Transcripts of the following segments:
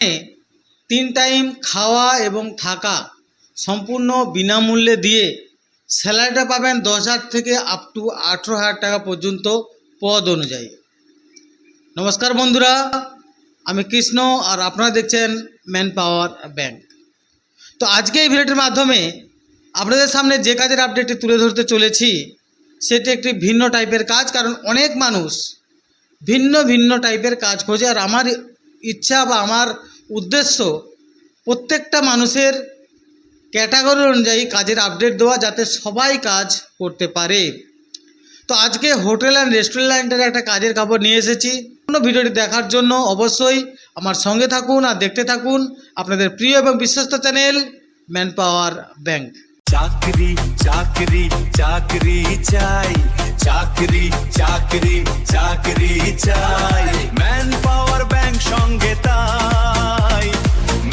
3 time খাওয়া এবং থাকা সম্পূর্ণ বিনামূল্যে দিয়ে স্যালারিটা পাবেন 10,000 থেকে আপ টু 18,000 টাকা পর্যন্ত পদ অনুযায়ী। নমস্কার বন্ধুরা, আমি কৃষ্ণ আর আপনারা দেখছেন ম্যান পাওয়ার ব্যাংক। তো আজকে এই ভিডিওটির মাধ্যমে আপনাদের সামনে যে কাজের আপডেটটি তুলে ধরতে চলেছি সেটি একটি ভিন্ন টাইপের কাজ, কারণ অনেক মানুষ ভিন্ন ভিন্ন টাইপের কাজ খোঁজে। আর আমার ইচ্ছা বা আমার উদ্দেশ্য প্রত্যেকটা মানুষের ক্যাটাগরি অনুযায়ী কাজের আপডেট দেওয়া, যাতে সবাই কাজ করতে পারে। তো আজকে হোটেল অ্যান্ড রেস্টুরেন্টের একটা কাজের খবর নিয়ে এসেছি। ভিডিওটি দেখার জন্য অবশ্যই আমার সঙ্গে থাকুন আর দেখতে থাকুন আপনাদের প্রিয় এবং বিশ্বস্ত চ্যানেল ম্যান পাওয়ার ব্যাংক। চাকরি চাকরি চাকরি চাই, চাকরি চাকরি চাকরি চাই, ম্যান পাওয়ার ব্যাংক সঙ্গে তাই,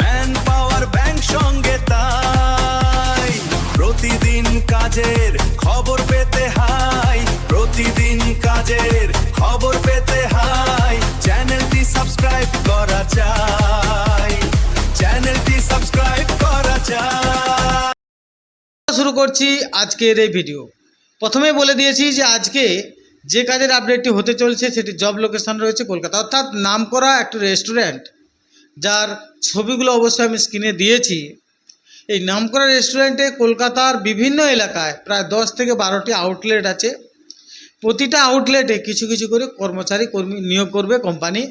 ম্যান পাওয়ার ব্যাংক সঙ্গে তাই। প্রতিদিন কাজের খবর পেতে হাই, প্রতিদিন কাজের খবর পেতে হাই, চ্যানেলটি সাবস্ক্রাইব করা চাই, চ্যানেলটি সাবস্ক্রাইব করা চাই। শুরু করছি আজকের এই ভিডিও। প্রথমে বলে দিয়েছি যে আজকে যে কাজের আপডেটটি হতে চলছে সেটি জব লোকেশন রয়েছে কলকাতা, অর্থাৎ নামকরা একটা রেস্টুরেন্ট যার ছবিগুলো অবশ্যই আমি স্ক্রিনে দিয়েছি। এই নামকরা রেস্টুরেন্টে কলকাতার বিভিন্ন এলাকায় প্রায় 10 থেকে 12টি আউটলেট আছে। প্রতিটা আউটলেটে কিছু কিছু করে কর্মী নিয়োগ করবে কোম্পানি,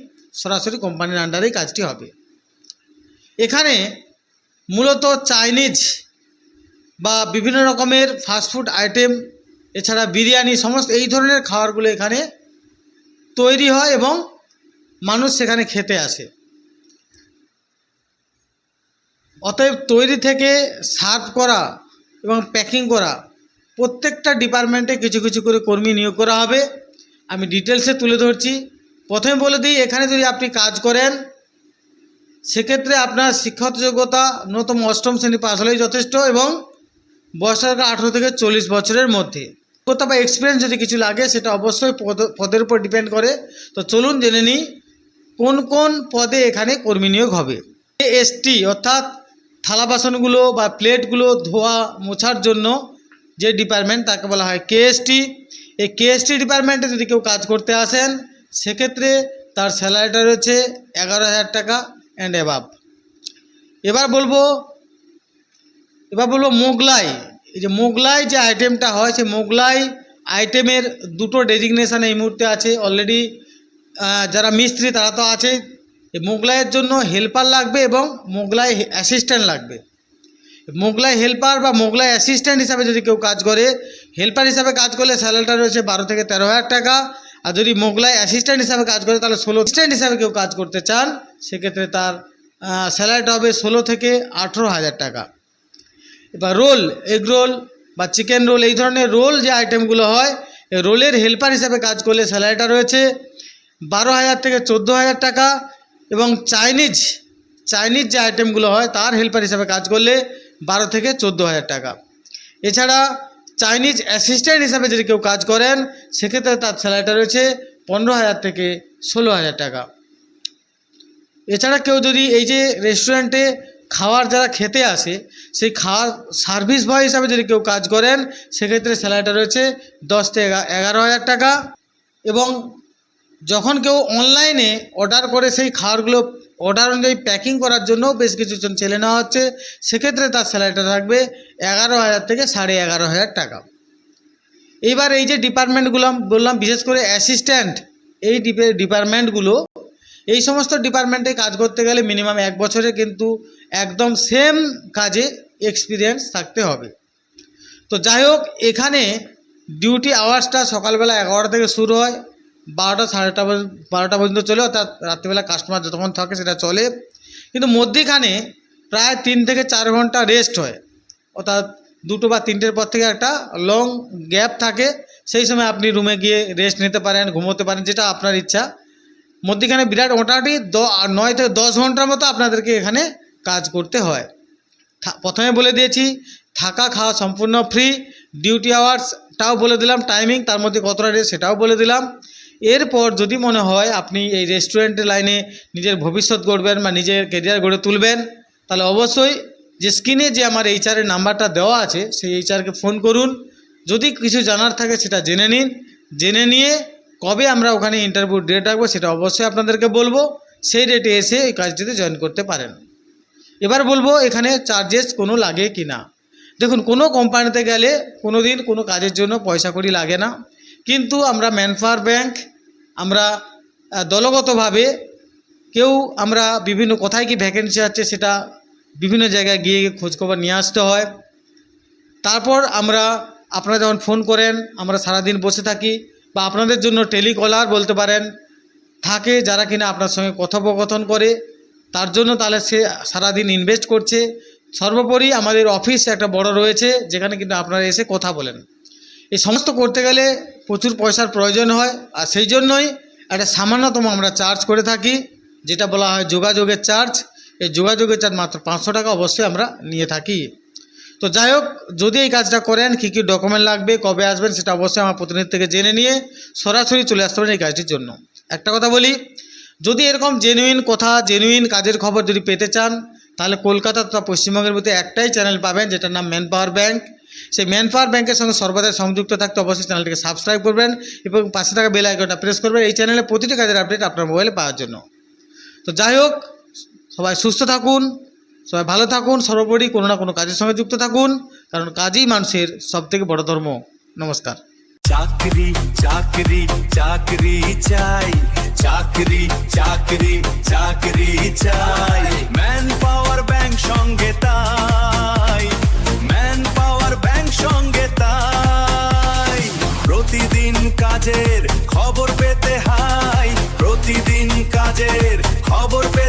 সরাসরি কোম্পানির আন্ডারেই কাজটি হবে। এখানে মূলত চাইনিজ বা বিভিন্ন রকমের ফাস্টফুড আইটেম, এছাড়া বিরিয়ানি, সমস্ত এই ধরনের খাবারগুলো এখানে তৈরি হয় এবং মানুষ সেখানে খেতে আসে। অতএব তৈরি থেকে সার্ভ করা এবং প্যাকিং করা প্রত্যেকটা ডিপার্টমেন্টে কিছু কিছু করে কর্মী নিয়োগ করা হবে। আমি ডিটেলসে তুলে ধরছি। প্রথমে বলে দিই, এখানে যদি আপনি কাজ করেন সেক্ষেত্রে আপনার শিক্ষাগত যোগ্যতা ন্যূনতম 8ম শ্রেণী পাস হলেই যথেষ্ট এবং বয়স থাকা 18 থেকে 40 বছরের মধ্যে। যোগ্যতা বা এক্সপিরিয়েন্স যদি কিছু লাগে সেটা অবশ্যই পদের উপর ডিপেন্ড করে। তো চলুন জেনে নিই কোন কোন পদে এখানে কর্মী নিয়োগ হবে। এএসটি অর্থাৎ থালা বাসনগুলো বা প্লেটগুলো ধোয়া মোছার জন্য যে ডিপার্টমেন্ট তাকে বলা হয় কেএসটি। এই কেএসটি ডিপার্টমেন্টে যদি কেউ কাজ করতে আসেন সেক্ষেত্রে তার স্যালারিটা রয়েছে 11,000 টাকা অ্যান্ড অ্যাবাভ। এবার বলবো মোগলাই। এই যে মোগলাই যে আইটেমটা হয়, সেই মোগলাই আইটেমের দুটো ডেজিগনেশান এই মুহূর্তে আছে অলরেডি। যারা মিস্ত্রি তারা তো আছে, এই মোগলাইয়ের জন্য হেল্পার লাগবে এবং মোগলাই অ্যাসিস্ট্যান্ট লাগবে। মোগলাই হেল্পার বা মোগলাই অ্যাসিস্ট্যান্ট হিসাবে যদি কেউ কাজ করে, হেল্পার হিসাবে কাজ করলে স্যালারিটা রয়েছে 12 থেকে 13,000 টাকা। আর যদি মোগলাই অ্যাসিস্ট্যান্ট হিসাবে কাজ করে তাহলে 16। অ্যাসিস্ট্যান্ট হিসাবে কেউ কাজ করতে চান সেক্ষেত্রে তার স্যালারিটা হবে 16 থেকে 18,000 টাকা। এবার রোল, এগ রোল বা চিকেন রোল, এই ধরনের রোল যে আইটেমগুলো হয়, এই রোলের হেল্পার হিসাবে কাজ করলে স্যালারিটা রয়েছে 12,000 থেকে 14,000 টাকা। এবং চাইনিজ যে আইটেমগুলো হয় তার হেল্পার হিসাবে কাজ করলে 12 থেকে 14,000 টাকা। এছাড়া চাইনিজ অ্যাসিস্ট্যান্ট হিসাবে যদি কেউ কাজ করেন সেক্ষেত্রে তার স্যালারিটা রয়েছে 15,000 থেকে 16,000 টাকা। এছাড়া কেউ যদি এই যে রেস্টুরেন্টে খাওয়ার যারা খেতে আসে সেই খাওয়ার সার্ভিস বয় হিসাবে যদি কেউ কাজ করেন সেক্ষেত্রে স্যালারিটা রয়েছে 10 থেকে 11,000 টাকা। এবং যখন কেউ অনলাইনে অর্ডার করে সেই খাবারগুলো অর্ডার অনুযায়ী প্যাকিং করার জন্য বেশ কিছুজন ছেলে নেওয়া হচ্ছে, সেক্ষেত্রে তার স্যালারিটা থাকবে 11,000 থেকে 11,500 টাকা। এইবার এই যে ডিপার্টমেন্টগুলো বললাম, বিশেষ করে অ্যাসিস্ট্যান্ট, এই ডিপার্টমেন্টগুলো, এই সমস্ত ডিপার্টমেন্টে কাজ করতে গেলে মিনিমাম 1 বছরে কিন্তু একদম সেম কাজে এক্সপিরিয়েন্স থাকতে হবে। তো যাই হোক, এখানে ডিউটি আওয়ার্সটা সকালবেলা 11টা থেকে শুরু হয়, 12টা সাড়ে 12টা পর্যন্ত চলে, অর্থাৎ রাত্রিবেলা কাস্টমার যতক্ষণ থাকে সেটা চলে। কিন্তু মধ্যেখানে প্রায় 3 থেকে 4 ঘন্টা রেস্ট হয়, অর্থাৎ 2টো বা 3টের পর থেকে একটা লং গ্যাপ থাকে। সেই সময় আপনি রুমে গিয়ে রেস্ট নিতে পারেন, ঘুমোতে পারেন, যেটা আপনার ইচ্ছা। মধ্যেখানে বিরাট মোটামুটি 9 থেকে 10 ঘন্টার মতো আপনাদেরকে এখানে কাজ করতে হয়। প্রথমে বলে দিয়েছি থাকা খাওয়া সম্পূর্ণ ফ্রি। ডিউটি আওয়ার্সটাও বলে দিলাম, টাইমিং, তার মধ্যে কতটা রেস্ট সেটাও বলে দিলাম। এরপর যদি মনে হয় আপনি এই রেস্টুরেন্টের লাইনে নিজের ভবিষ্যৎ গড়বেন বা নিজের কেরিয়ার গড়ে তুলবেন, তাহলে অবশ্যই যে স্ক্রিনে যে আমার এইচআরের নাম্বারটা দেওয়া আছে সেই এইচআরকে ফোন করুন। যদি কিছু জানার থাকে সেটা জেনে নিন, জেনে নিয়ে কবে আমরা ওখানে ইন্টারভিউ ডেট রাখবো সেটা অবশ্যই আপনাদেরকে বলবো, সেই ডেটে এসে এই কাজটিতে জয়েন করতে পারেন। এবার বলবো এখানে চার্জেস কোনো লাগে কি না। দেখুন, কোনো কোম্পানিতে গেলে কোনো দিন কোনো কাজের জন্য পয়সা কড়ি লাগে না, কিন্তু আমরা ম্যানপাওয়ার ব্যাংক, আমরা দলগতভাবে আমরা বিভিন্ন কোথায় কি ভ্যাকেন্সি আছে সেটা বিভিন্ন জায়গায় গিয়ে খোঁজখবর নিয়ে আসতে হয়। তারপর আপনারা যখন ফোন করেন আমরা সারাদিন বসে থাকি, বা আপনাদের জন্য টেলিকলার বলতে পারেন থাকে, যারা কিনা আপনার সঙ্গে কথোপকথন করে, তার জন্য তাহলে সে সারাদিন ইনভেস্ট করছে। সর্বোপরি আমাদের অফিস একটা বড় রয়েছে যেখানে কিন্তু আপনারা এসে কথা বলেন। এই সমস্ত করতে গেলে প্রচুর পয়সার প্রয়োজন হয়, আর সেই জন্যই একটা সামান্যতম আমরা চার্জ করে থাকি, যেটা বলা হয় যোগাযোগের চার্জ। এই যোগাযোগের চার্জ মাত্র 500 টাকা অবশ্যই আমরা নিয়ে থাকি। তো যাই হোক, যদি এই কাজটা করেন কী কী ডকুমেন্ট লাগবে, কবে আসবেন সেটা অবশ্যই আমার প্রতিনিধি থেকে জেনে নিয়ে সরাসরি চলে আসতে পারেন এই কাজটির জন্য। একটা কথা বলি, যদি এরকম জেনুইন কথা, জেনুইন কাজের খবর যদি পেতে চান, তাহলে কলকাতা তথা পশ্চিমবঙ্গের মধ্যে একটাই চ্যানেল পাবেন যেটার নাম ম্যানপাওয়ার ব্যাংক। সেই ম্যানপাওয়ার ব্যাংকের সঙ্গে সর্বদা সংযুক্ত থাকতে অবশ্যই চ্যানেলটিকে সাবস্ক্রাইব করবেন এবং পাশে থাকা বেল আইকনটা প্রেস করবেন এই চ্যানেলে প্রতিটি কাজের আপডেট আপনার মোবাইলে পাওয়ার জন্য। তো যাই হোক, সবাই সুস্থ থাকুন, সবাই ভালো থাকুন, সর্বোপরি কোনো না কোনো কাজের সঙ্গে যুক্ত থাকুন, কারণ কাজই মানুষের সবথেকে বড় ধর্ম। নমস্কার। চাকরি চাকরি চাকরি চাই, চাকরি চাকরি চাকরি চাই, ম্যান পাওয়ার ব্যাংক সঙ্গে তাই, ম্যান পাওয়ার ব্যাংক সঙ্গে তাই। প্রতিদিন কাজের খবর পেতে হাই, প্রতিদিন কাজের খবর পেতে